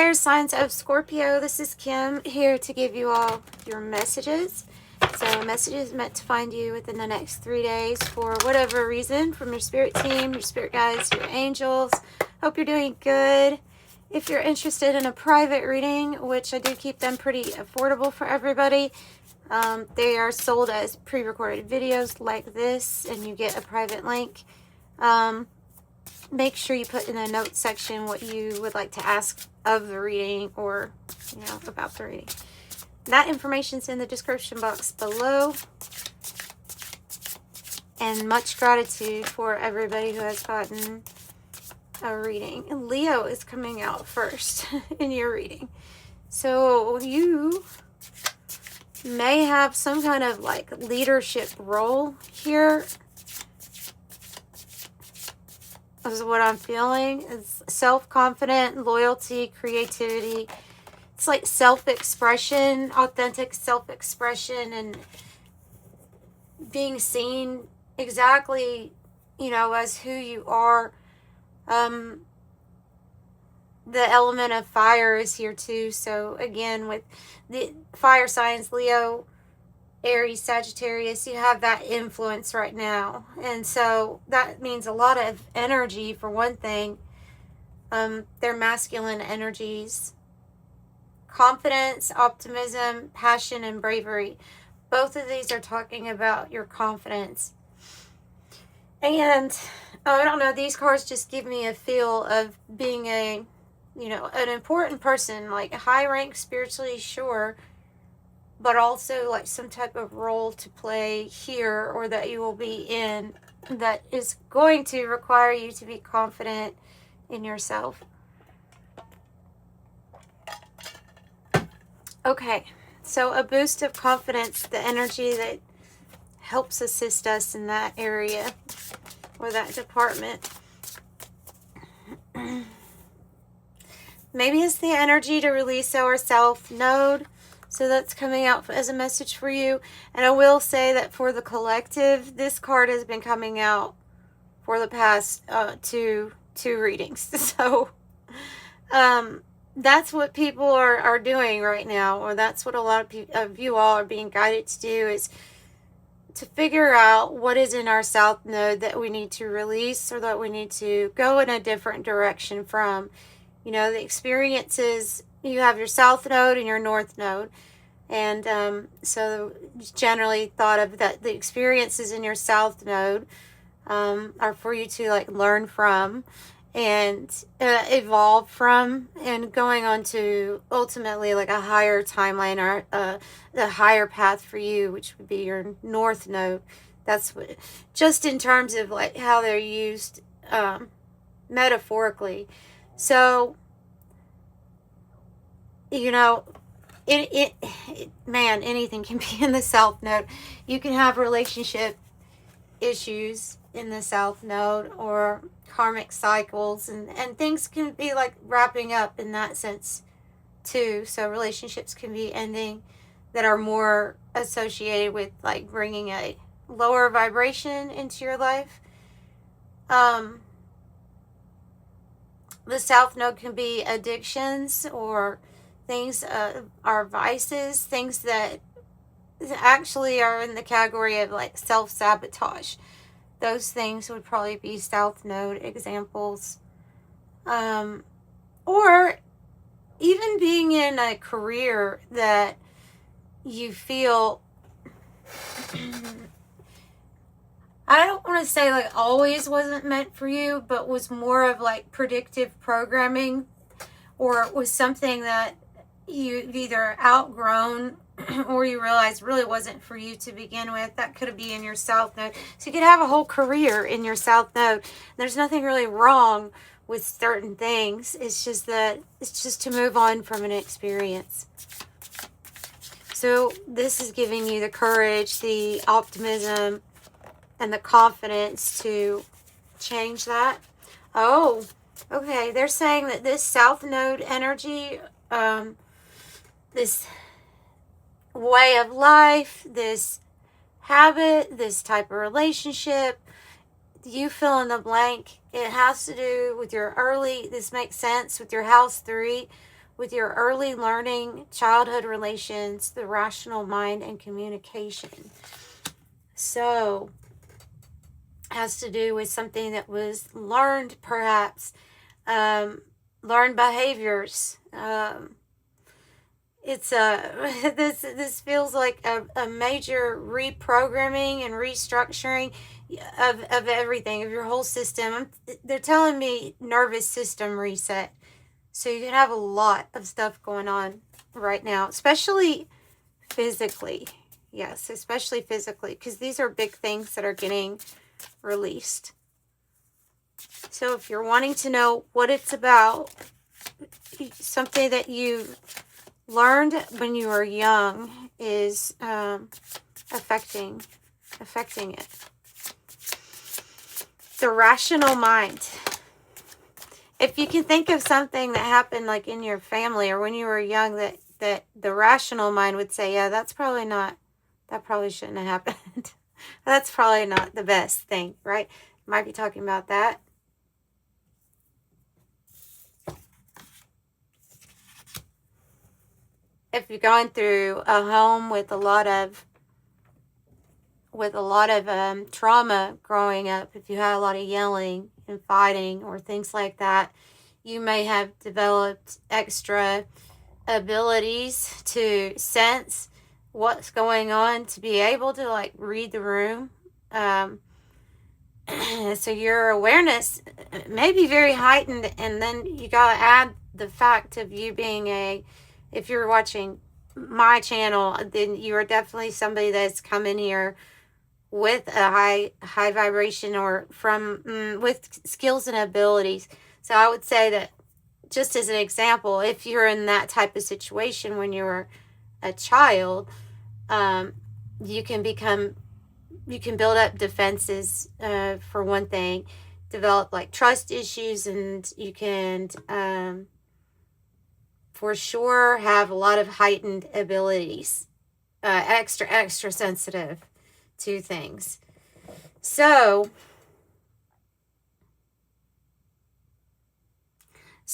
fire signs of Scorpio. This is Kim here to give you all your messages. So messages meant to find you within the next 3 days for whatever reason, from your spirit team, your spirit guides, your angels. Hope you're doing good. If you're interested in a private reading, which I do keep them pretty affordable for everybody, they are sold as pre-recorded videos like this, and you get a private link. Make sure you put in the notes section what you would like to ask of the reading, or about the reading. That information's in the description box below. And much gratitude for everybody who has gotten a reading. And Leo is coming out first in your reading. So you may have some kind of like leadership role here. Is what I'm feeling. It's self-confident, loyalty, creativity. It's like self-expression, authentic self-expression, and being seen exactly, as who you are. The element of fire is here too. So again, with the fire signs, Leo, Aries, Sagittarius, you have that influence right now. And so that means a lot of energy for one thing. They're masculine energies. Confidence, optimism, passion, and bravery. Both of these are talking about your confidence. And I don't know, these cards just give me a feel of being an important person, like high rank spiritually, sure, but also like some type of role to play here, or that you will be in, that is going to require you to be confident in yourself. Okay, so a boost of confidence, the energy that helps assist us in that area or that department. Maybe it's the energy to release our South Node. So that's coming out as a message for you. And I will say that for the collective, this card has been coming out for the past two readings. So that's what people are doing right now, or that's what a lot of you all are being guided to do, is to figure out what is in our South Node that we need to release, or that we need to go in a different direction from. The experiences, you have your South Node and your North Node. And so generally thought of that the experiences in your South Node are for you to like learn from and evolve from, and going on to ultimately like a higher timeline, or the higher path for you, which would be your North Node. That's what, just in terms of like how they're used metaphorically. So man, anything can be in the South Node. You can have relationship issues in the South Node, or karmic cycles, and things can be like wrapping up in that sense too. So relationships can be ending that are more associated with like bringing a lower vibration into your life. The South Node can be addictions, or things are vices, things that actually are in the category of like self-sabotage. Those things would probably be South Node examples. Or even being in a career that you feel, I don't want to say like always wasn't meant for you, but was more of like predictive programming, or it was something that you've either outgrown or you realize really wasn't for you to begin with. That could be in your South Node. So you could have a whole career in your South Node. There's nothing really wrong with certain things. It's just that it's just to move on from an experience. So this is giving you the courage, the optimism, and the confidence to change that. Oh, okay. They're saying that this South Node energy, this way of life, this habit, this type of relationship, you fill in the blank. It has to do with your early, this makes sense with your house 3, with your early learning, childhood relations, the rational mind, and communication. So, has to do with something that was learned, perhaps, learned behaviors. It's this feels like a major reprogramming and restructuring of everything, of your whole system. They're telling me nervous system reset. So you can have a lot of stuff going on right now, especially physically. Yes, especially physically, because these are big things that are getting released. So if you're wanting to know what it's about, something that you learned when you were young is affecting it. The rational mind. If you can think of something that happened like in your family or when you were young that the rational mind would say, yeah, that probably shouldn't have happened. That's probably not the best thing, right? Might be talking about that. If you're going through a home with a lot of trauma growing up, if you had a lot of yelling and fighting or things like that, you may have developed extra abilities to sense what's going on, to be able to like read the room. So your awareness may be very heightened, and then you gotta add the fact of you being if you're watching my channel, then you are definitely somebody that's come in here with a high vibration or from with skills and abilities. So I would say that, just as an example, if you're in that type of situation when you were a child, you can build up defenses, for one thing, develop like trust issues, and you can for sure have a lot of heightened abilities, extra sensitive to things. So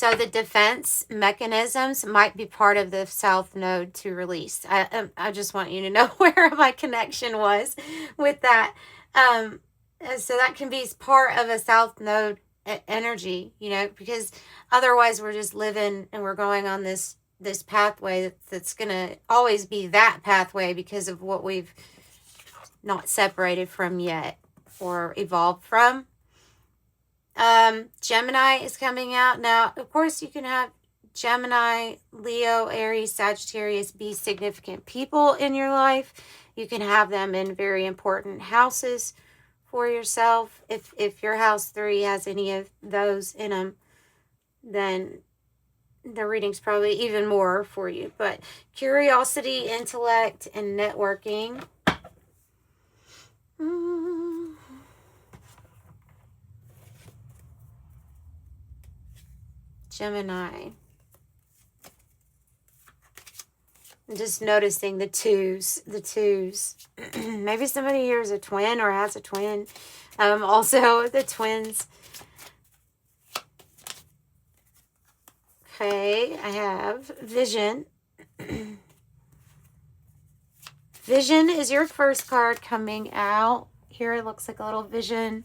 the defense mechanisms might be part of the South Node to release. I just want you to know where my connection was with that. So that can be part of a South Node energy, because otherwise we're just living and we're going on this pathway that's going to always be that pathway because of what we've not separated from yet or evolved from. Gemini is coming out now. Of course, you can have Gemini, Leo, Aries, Sagittarius be significant people in your life. You can have them in very important houses for yourself. If your house 3 has any of those in them, then the reading's probably even more for you. But curiosity, intellect, and networking. Gemini. I'm just noticing the twos. Maybe somebody here is a twin or has a twin. Also, the twins. Okay, I have vision. Vision is your first card coming out. Here it looks like a little vision.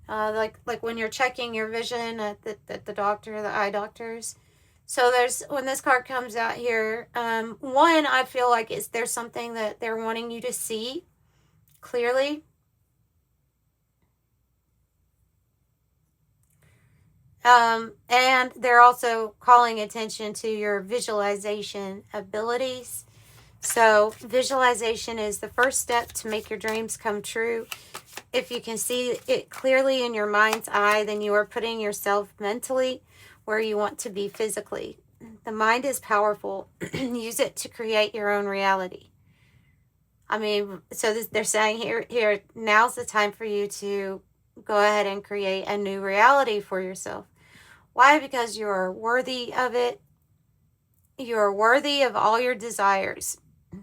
Like when you're checking your vision at the doctor, the eye doctors. So when this card comes out here, one, I feel like there's something that they're wanting you to see clearly. And they're also calling attention to your visualization abilities. So visualization is the first step to make your dreams come true. If you can see it clearly in your mind's eye, then you are putting yourself mentally where you want to be physically. The mind is powerful. Use it to create your own reality. I mean, so they're saying here, now's the time for you to go ahead and create a new reality for yourself. Why? Because you are worthy of it. You are worthy of all your desires.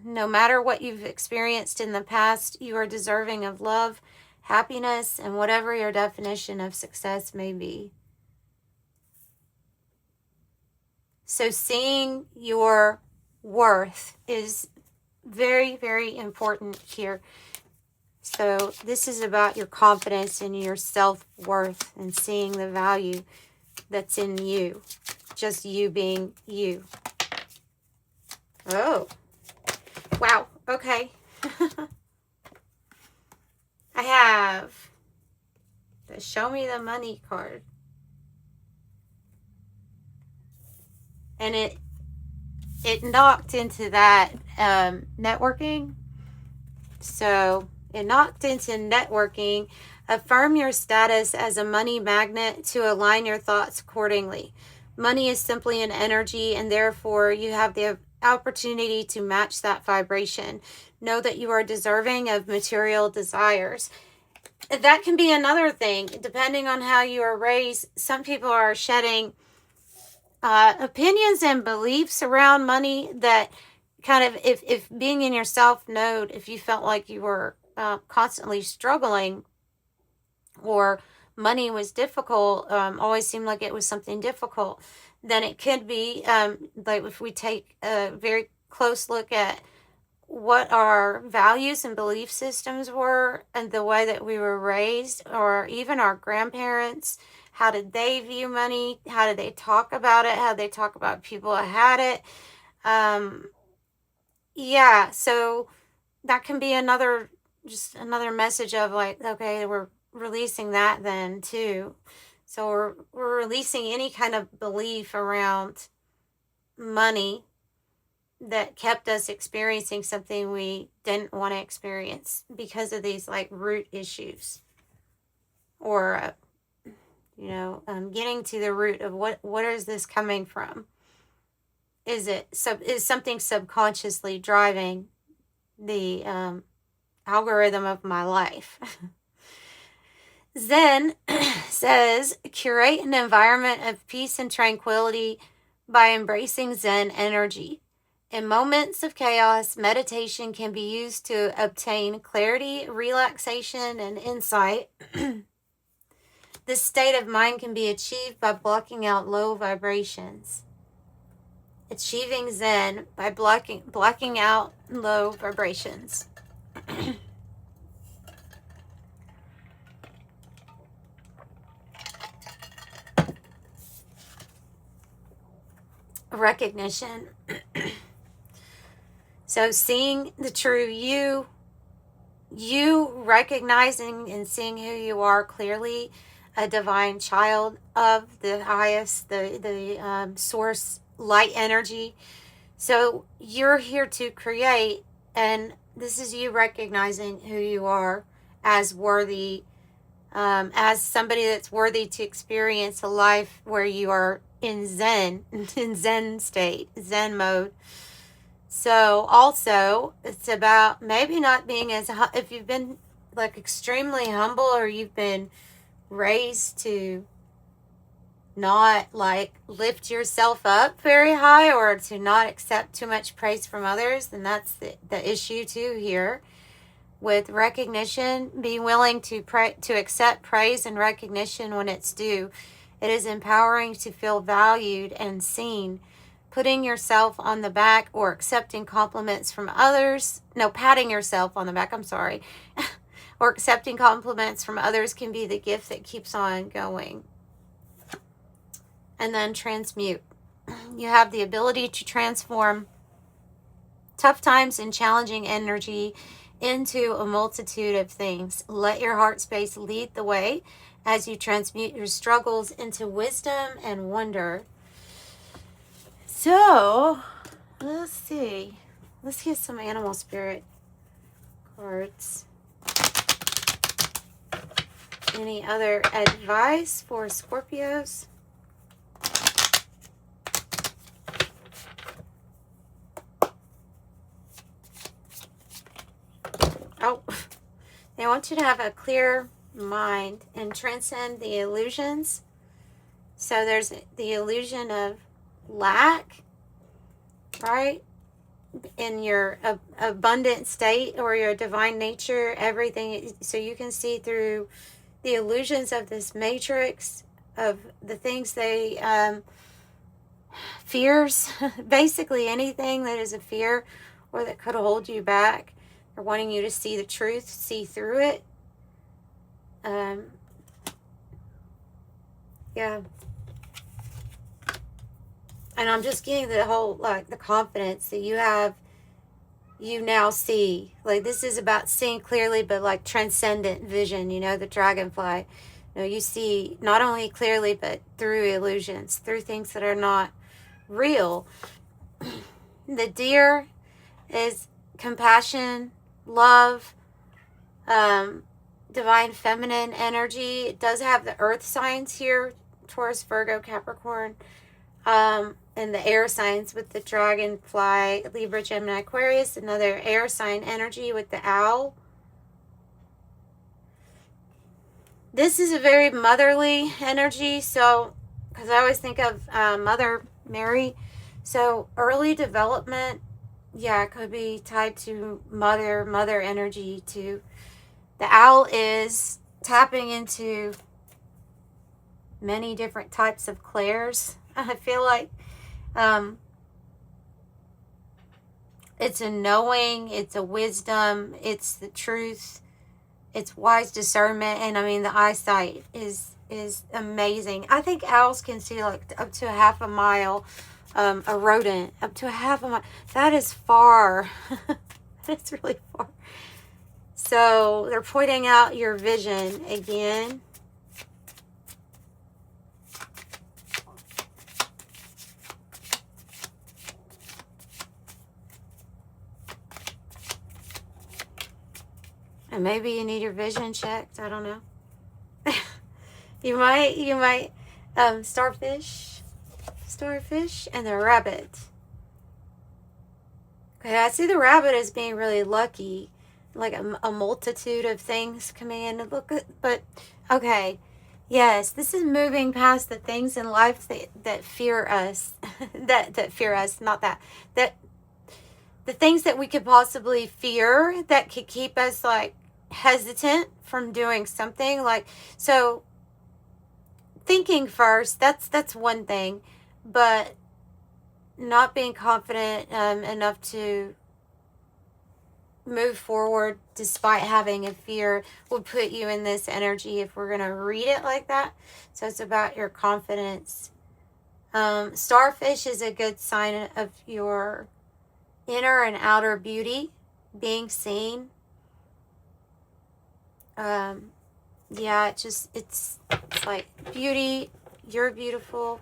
No matter what you've experienced in the past, you are deserving of love, happiness, and whatever your definition of success may be. So seeing your worth is very, very important here. So this is about your confidence and your self-worth and seeing the value that's in you. Just you being you. Oh. Wow. Okay. I have the Show Me the Money card. And it knocked into that networking. So it knocked into networking. Affirm your status as a money magnet to align your thoughts accordingly. Money is simply an energy, and therefore you have the opportunity to match that vibration. Know that you are deserving of material desires. That can be another thing, depending on how you are raised. Some people are shedding opinions and beliefs around money that kind of, if being in your self node, if you felt like you were constantly struggling, or money was difficult, always seemed like it was something difficult, then it could be like if we take a very close look at what our values and belief systems were and the way that we were raised, or even our grandparents, how did they view money? How did they talk about it? How did they talk about people that had it? Yeah, so that can be just another message of like, okay, we're releasing that then too. So we're releasing any kind of belief around money that kept us experiencing something we didn't want to experience because of these like root issues, or getting to the root of what is this coming from. Is something subconsciously driving the algorithm of my life? Zen says, curate an environment of peace and tranquility by embracing Zen energy. In moments of chaos, meditation can be used to obtain clarity, relaxation, and insight. This state of mind can be achieved by blocking out low vibrations. Achieving Zen by blocking out low vibrations. Recognition. So seeing the true you recognizing and seeing who you are clearly, a divine child of the highest, the source light energy. So you're here to create, and this is you recognizing who you are as worthy, as somebody that's worthy to experience a life where you are in Zen, in Zen state, Zen mode. So also, it's about maybe not being as, if you've been like extremely humble, or you've been raised to not like lift yourself up very high, or to not accept too much praise from others, then that's the issue too here. With recognition, be willing to accept praise and recognition when it's due. It is empowering to feel valued and seen. Putting yourself on the back or accepting compliments from others, patting yourself on the back, I'm sorry, or accepting compliments from others can be the gift that keeps on going. And then transmute. You have the ability to transform tough times and challenging energy into a multitude of things. Let your heart space lead the way as you transmute your struggles into wisdom and wonder. So, let's see. Let's get some animal spirit cards. Any other advice for Scorpios? Oh, they want you to have a clear mind and transcend the illusions. So there's the illusion of lack, right? In your abundant state or your divine nature, everything, so you can see through the illusions of this matrix of the things they fears, basically anything that is a fear or that could hold you back, or wanting you to see the truth, see through it. Yeah. And I'm just getting the whole, like, the confidence that you have, you now see. Like, this is about seeing clearly, but like transcendent vision, you know, the dragonfly. You know, you see not only clearly, but through illusions, through things that are not real. The deer is compassion, love, divine feminine energy. It does have the earth signs here, Taurus, Virgo, Capricorn, and the air signs with the dragonfly, Libra, Gemini, Aquarius, another air sign energy with the owl. This is a very motherly energy, so, because I always think of Mother Mary, so early development, yeah, it could be tied to mother energy too. The owl is tapping into many different types of clairs. I feel like it's a knowing, it's a wisdom, it's the truth, it's wise discernment, and I mean the eyesight is amazing. I think owls can see like up to a half a mile. A rodent up to a half a mile. That is far. That's really far. So they're pointing out your vision again. And maybe you need your vision checked. I don't know. you might starfish, and the rabbit. Okay, I see the rabbit as being really lucky, like a multitude of things coming in. Look at, but okay, yes, this is moving past the things in life that fear us, that fear us, not that the things that we could possibly fear that could keep us like hesitant from doing something. Like, so thinking first, that's one thing, but not being confident enough to move forward despite having a fear would put you in this energy if we're going to read it like that. So it's about your confidence. Starfish is a good sign of your inner and outer beauty being seen. Yeah, it's like beauty, you're beautiful.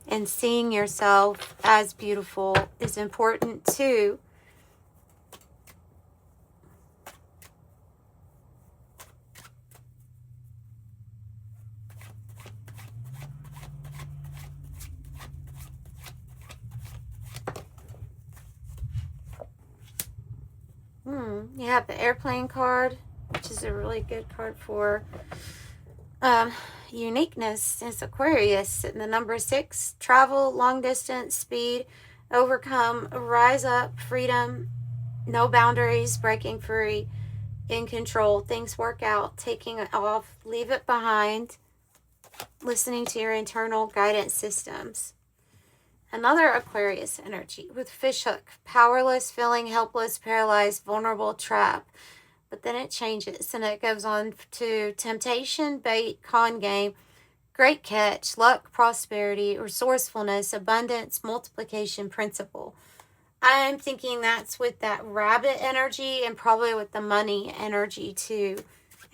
And seeing yourself as beautiful is important too. You have the airplane card, which is a really good card for uniqueness. It's Aquarius, and the number 6, travel, long distance, speed, overcome, rise up, freedom, no boundaries, breaking free, in control, things work out, taking it off, leave it behind, listening to your internal guidance systems. Another Aquarius energy with fishhook, powerless, feeling helpless, paralyzed, vulnerable, trapped. But then it changes and it goes on to temptation, bait, con game, great catch, luck, prosperity, resourcefulness, abundance, multiplication, principle. I'm thinking that's with that rabbit energy and probably with the money energy too.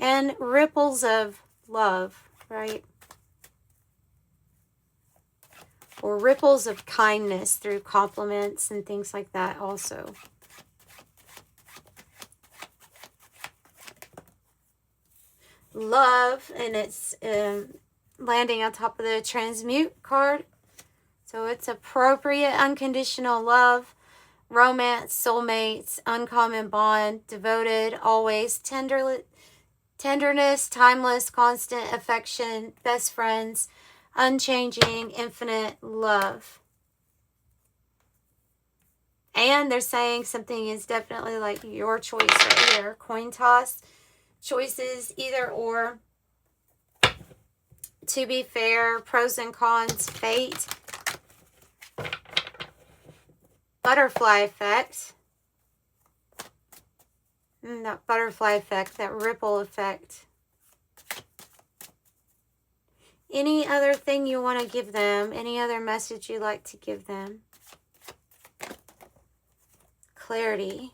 And ripples of love, right? Or ripples of kindness through compliments and things like that also. Love, and it's landing on top of the transmute card. So it's appropriate, unconditional love, romance, soulmates, uncommon bond, devoted, always, tenderness, timeless, constant affection, best friends, unchanging, infinite love. And they're saying something is definitely like your choice right here. Coin toss. Choices, either or. To be fair, pros and cons, fate, butterfly effect. That butterfly effect, that ripple effect. Any other thing you want to give them? Any other message you like to give them? Clarity.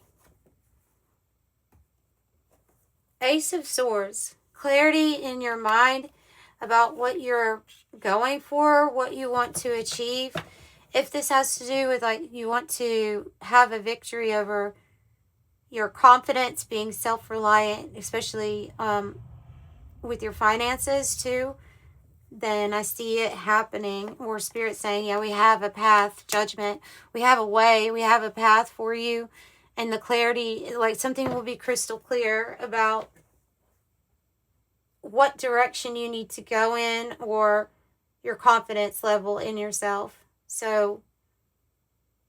Ace of Swords. Clarity in your mind about what you're going for, what you want to achieve. If this has to do with, like, you want to have a victory over your confidence, being self-reliant, especially with your finances too, then I see it happening. Or Spirit saying, yeah, we have a path, judgment. We have a way, we have a path for you. And the clarity, like something will be crystal clear about what direction you need to go in, or your confidence level in yourself. So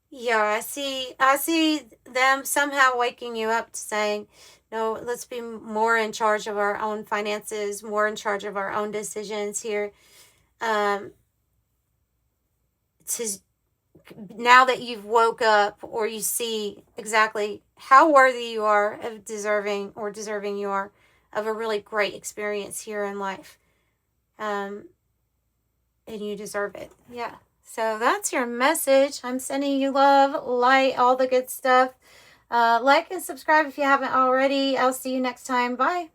yeah, I see them somehow waking you up to saying, no, let's be more in charge of our own finances, more in charge of our own decisions here. To now that you've woke up, or you see exactly how worthy you are of deserving you are of a really great experience here in life. And you deserve it. Yeah. So that's your message. I'm sending you love, light, all the good stuff. Like and subscribe if you haven't already. I'll see you next time. Bye.